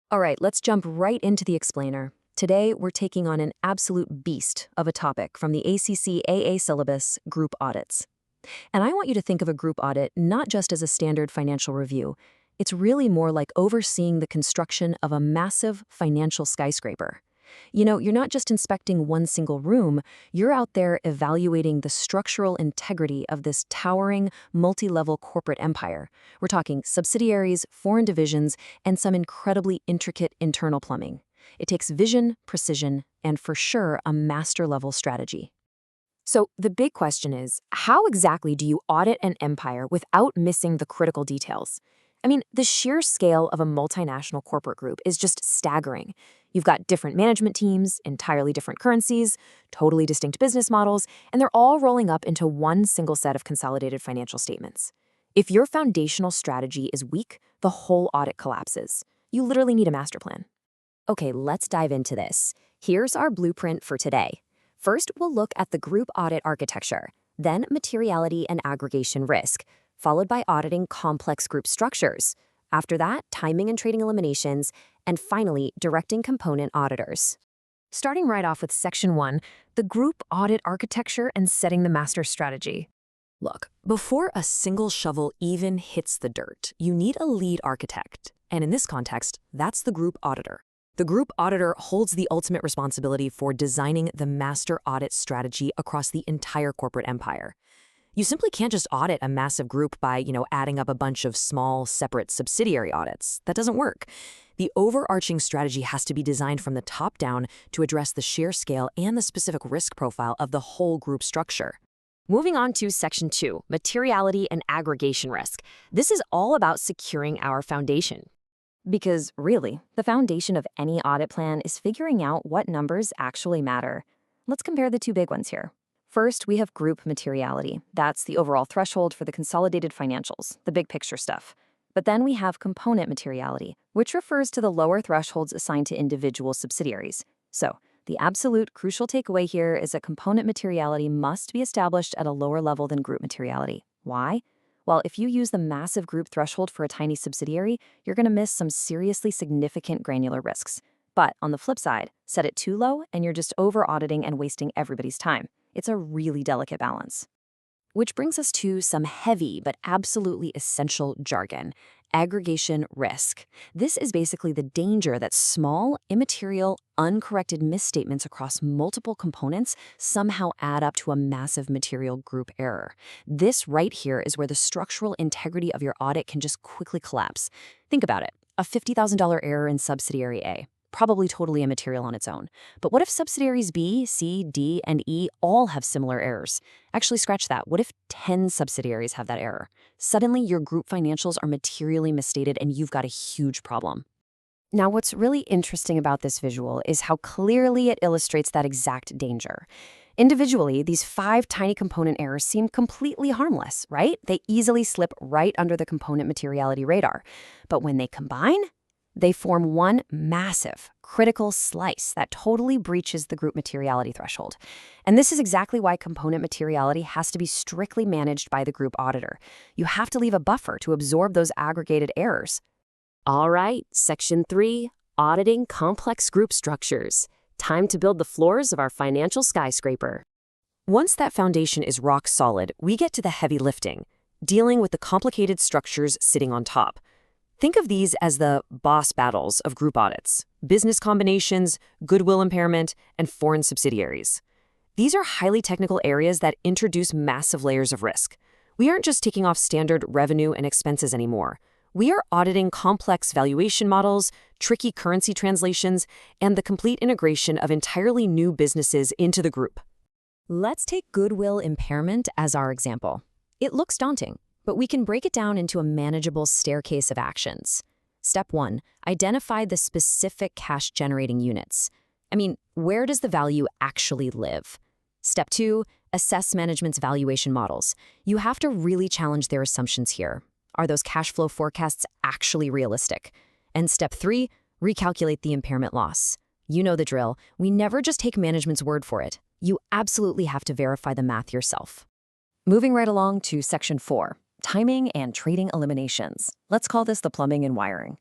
All right, let's jump right into the explainer. Today, we're taking on an absolute beast of a topic from the ACCA syllabus, group audits. And I want you to think of a group audit not just as a standard financial review. It's really more like overseeing the construction of a massive financial skyscraper. You're not just inspecting one single room, you're out there evaluating the structural integrity of this towering, multi-level corporate empire. We're talking subsidiaries, foreign divisions, and some incredibly intricate internal plumbing. It takes vision, precision, and for sure, a master-level strategy. So the big question is, how exactly do you audit an empire without missing the critical details? I mean, the sheer scale of a multinational corporate group is just staggering. You've got different management teams, entirely different currencies, totally distinct business models, and they're all rolling up into one single set of consolidated financial statements. If your foundational strategy is weak, the whole audit collapses. You literally need a master plan. Okay, let's dive into this. Here's our blueprint for today. First, we'll look at the group audit architecture, then materiality and aggregation risk, followed by auditing complex group structures. After that, timing and trading eliminations, and finally, directing component auditors. Starting right off with Section 1, the group audit architecture and setting the master strategy. Look, before a single shovel even hits the dirt, you need a lead architect. And in this context, that's the group auditor. The group auditor holds the ultimate responsibility for designing the master audit strategy across the entire corporate empire. You simply can't just audit a massive group by, adding up a bunch of small, separate subsidiary audits. That doesn't work. The overarching strategy has to be designed from the top down to address the sheer scale and the specific risk profile of the whole group structure. Moving on to Section 2, materiality and aggregation risk. This is all about securing our foundation. Because really, the foundation of any audit plan is figuring out what numbers actually matter. Let's compare the two big ones here. First, we have group materiality. That's the overall threshold for the consolidated financials, the big picture stuff. But then we have component materiality, which refers to the lower thresholds assigned to individual subsidiaries. So, the absolute crucial takeaway here is that component materiality must be established at a lower level than group materiality. Why? Well, if you use the massive group threshold for a tiny subsidiary, you're going to miss some seriously significant granular risks. But on the flip side, set it too low and you're just over-auditing and wasting everybody's time. It's a really delicate balance. Which brings us to some heavy but absolutely essential jargon. Aggregation risk. This is basically the danger that small, immaterial, uncorrected misstatements across multiple components somehow add up to a massive material group error. This right here is where the structural integrity of your audit can just quickly collapse. Think about it. A $50,000 error in subsidiary A. Probably totally immaterial on its own. But what if subsidiaries B, C, D, and E all have similar errors? Actually, scratch that. What if 10 subsidiaries have that error? Suddenly, your group financials are materially misstated and you've got a huge problem. Now, what's really interesting about this visual is how clearly it illustrates that exact danger. Individually, these 5 tiny component errors seem completely harmless, right? They easily slip right under the component materiality radar. But when they combine, they form one massive, critical slice that totally breaches the group materiality threshold. And this is exactly why component materiality has to be strictly managed by the group auditor. You have to leave a buffer to absorb those aggregated errors. All right, Section 3, auditing complex group structures. Time to build the floors of our financial skyscraper. Once that foundation is rock solid, we get to the heavy lifting, dealing with the complicated structures sitting on top. Think of these as the boss battles of group audits: business combinations, goodwill impairment, and foreign subsidiaries. These are highly technical areas that introduce massive layers of risk. We aren't just taking off standard revenue and expenses anymore. We are auditing complex valuation models, tricky currency translations, and the complete integration of entirely new businesses into the group. Let's take goodwill impairment as our example. It looks daunting, but we can break it down into a manageable staircase of actions. Step 1, identify the specific cash-generating units. Where does the value actually live? Step 2, assess management's valuation models. You have to really challenge their assumptions here. Are those cash flow forecasts actually realistic? And step 3, recalculate the impairment loss. You know the drill. We never just take management's word for it. You absolutely have to verify the math yourself. Moving right along to Section 4. Timing and trading eliminations. Let's call this the plumbing and wiring.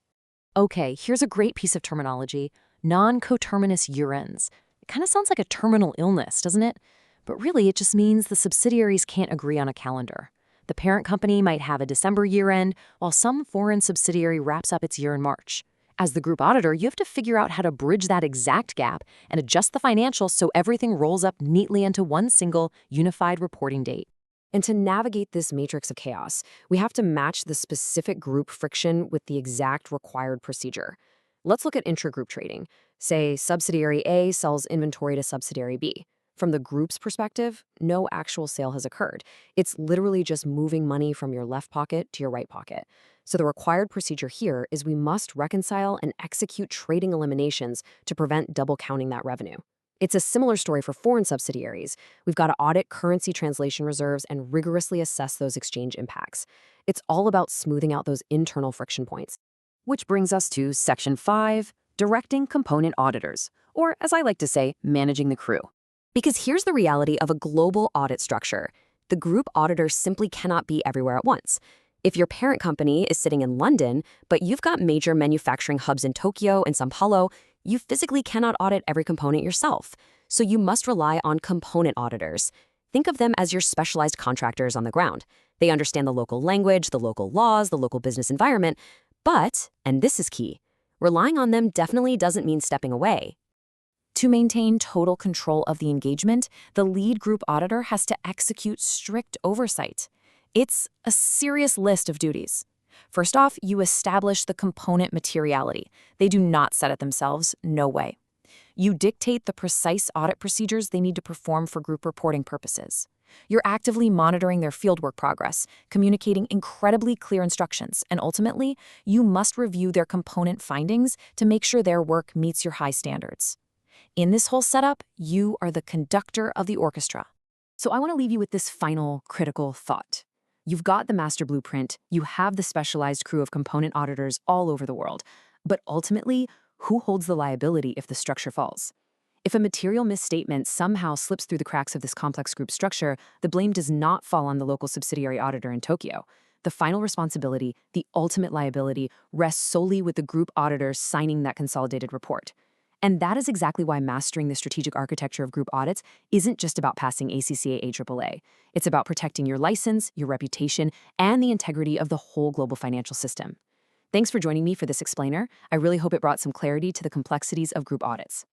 Okay, here's a great piece of terminology: non-coterminous year-ends. It kind of sounds like a terminal illness, doesn't it? But really, it just means the subsidiaries can't agree on a calendar. The parent company might have a December year-end, while some foreign subsidiary wraps up its year in March. As the group auditor, you have to figure out how to bridge that exact gap and adjust the financials so everything rolls up neatly into one single, unified reporting date. And to navigate this matrix of chaos, we have to match the specific group friction with the exact required procedure. Let's look at intragroup trading. Say subsidiary A sells inventory to subsidiary B. From the group's perspective, no actual sale has occurred. It's literally just moving money from your left pocket to your right pocket. So the required procedure here is we must reconcile and execute trading eliminations to prevent double counting that revenue. It's a similar story for foreign subsidiaries. We've got to audit currency translation reserves and rigorously assess those exchange impacts. It's all about smoothing out those internal friction points. Which brings us to Section 5, Directing Component Auditors, or as I like to say, managing the crew. Because here's the reality of a global audit structure. The group auditor simply cannot be everywhere at once. If your parent company is sitting in London, but you've got major manufacturing hubs in Tokyo and São Paulo, you physically cannot audit every component yourself. So you must rely on component auditors. Think of them as your specialized contractors on the ground. They understand the local language, the local laws, the local business environment. But, and this is key, relying on them definitely doesn't mean stepping away. To maintain total control of the engagement, the lead group auditor has to execute strict oversight. It's a serious list of duties. First off, you establish the component materiality. They do not set it themselves, no way. You dictate the precise audit procedures they need to perform for group reporting purposes. You're actively monitoring their fieldwork progress, communicating incredibly clear instructions, and ultimately, you must review their component findings to make sure their work meets your high standards. In this whole setup, you are the conductor of the orchestra. So I want to leave you with this final critical thought. You've got the master blueprint, you have the specialized crew of component auditors all over the world, but ultimately, who holds the liability if the structure falls? If a material misstatement somehow slips through the cracks of this complex group structure, the blame does not fall on the local subsidiary auditor in Tokyo. The final responsibility, the ultimate liability, rests solely with the group auditors signing that consolidated report. And that is exactly why mastering the strategic architecture of group audits isn't just about passing ACCA AAA. It's about protecting your license, your reputation, and the integrity of the whole global financial system. Thanks for joining me for this explainer. I really hope it brought some clarity to the complexities of group audits.